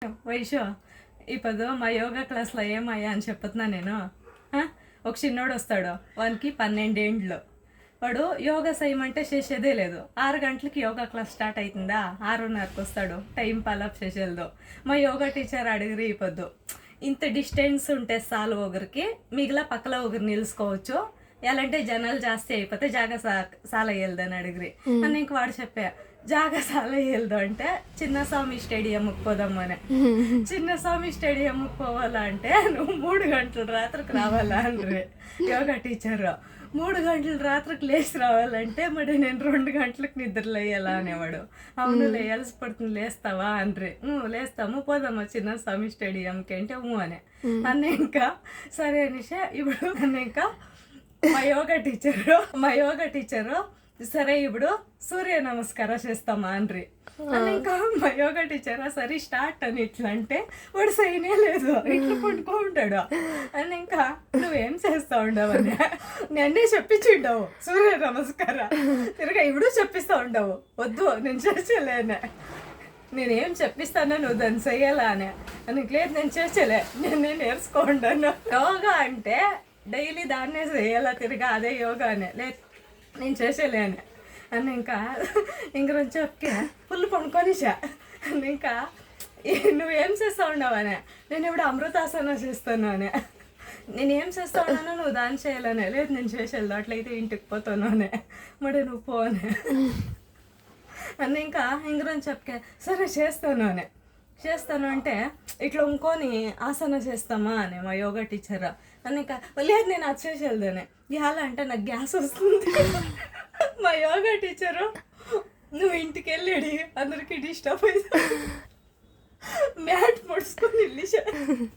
వైషు ఇప్పుడు మా యోగా క్లాస్లో ఏమయ్యా అని చెప్తున్నా నేను. ఒక చిన్నోడు వస్తాడు, వానికి 12 ఏండ్లు. వాడు యోగా చేయమంటే చేసేదే లేదు. 6 గంటలకి యోగా క్లాస్ స్టార్ట్ అవుతుందా, 6:30కి వస్తాడు. టైం పాలప్ చేసేది. మా యోగా టీచర్ అడిగిరి ఇప్పుడు ఇంత డిస్టెన్స్ ఉంటే చాలు ఒకరికి, మిగిలిన పక్కల ఒకరు నిలుచుకోవచ్చు, ఎలాంటి జనాలు జాస్తి అయిపోతే జాగా సాల వెళ్దని అడిగిరి. అని ఇంక వాడు చెప్పా, జాగా సాల వెళ్దు అంటే చిన్నస్వామి స్టేడియంకి పోదామని. చిన్నస్వామి స్టేడియంకి పోవాలంటే నువ్వు 3 గంటల రాత్రికి రావాలా అండ్రి యోగా టీచర్. 3 గంటల రాత్రికి లేచి రావాలంటే మరి నేను 2 గంటలకు నిద్ర లేయాలా అనేవాడు. అవును లేయాల్సి పడుతుంది, లేస్తావా అండ్రి. లేస్తాము, పోదామా చిన్నస్వామి స్టేడియంకి అంటే అనే అన్న. ఇంకా సరే అనేసి ఇప్పుడు అన్న ఇంకా మా యోగా టీచరు సరే ఇప్పుడు సూర్య నమస్కారం చేస్తామా అండ్రి. అని ఇంకా మా యోగా టీచర్ సరే స్టార్ట్ అని ఇట్లా అంటే వాడు సైనే లేదు, ఇట్లా పడుకుంటాడు. అని ఇంకా నువ్వేం చేస్తా ఉండవు అని నేనే చెప్పించుండవు సూర్య నమస్కారం తిరగా ఇప్పుడు చెప్పిస్తా ఉండవు. వద్దు నేను చేసేలేనే, నేనేం చెప్పిస్తానో నువ్వు దాన్ని చెయ్యాలా అని. నీకు లేదు నేను చేసేలే, నేను నేర్చుకోండాను. యోగా అంటే డైలీ దాన్నే చేయాలా తిరిగా, అదే యోగానే. లేదు నేను చేసేలే అని అని ఇంకా ఇంకొంచెం చెప్తే ఫుల్ పడుకొనిసా. ఇంకా నువ్వేం చేస్తా ఉన్నావు అని. నేను ఇప్పుడు అమృతాసన చేస్తాను అని. నేనేం చేస్తా ఉన్నానో నువ్వు దాన్ని చేయాలనే. లేదు నేను చేసేది, అట్లయితే ఇంటికి పోతాను అని. మరి నువ్వు పో అని ఇంకా ఇంకొంచెం చెప్తే సరే చేస్తాను అని. చేస్తాను అంటే ఇట్లా ఇంకొని ఆసన చేస్తామా అని మా యోగా టీచర్. అని ఇంకా లేదు నేను అది చేసేదని. ఎలా అంటే నాకు గ్యాస్ వస్తుంది. మా యోగా టీచరు నువ్వు ఇంటికి వెళ్ళాడు అందరికి డిస్టర్బ్ అవుతా మ్యాట్ ముడుచుకొని వెళ్ళి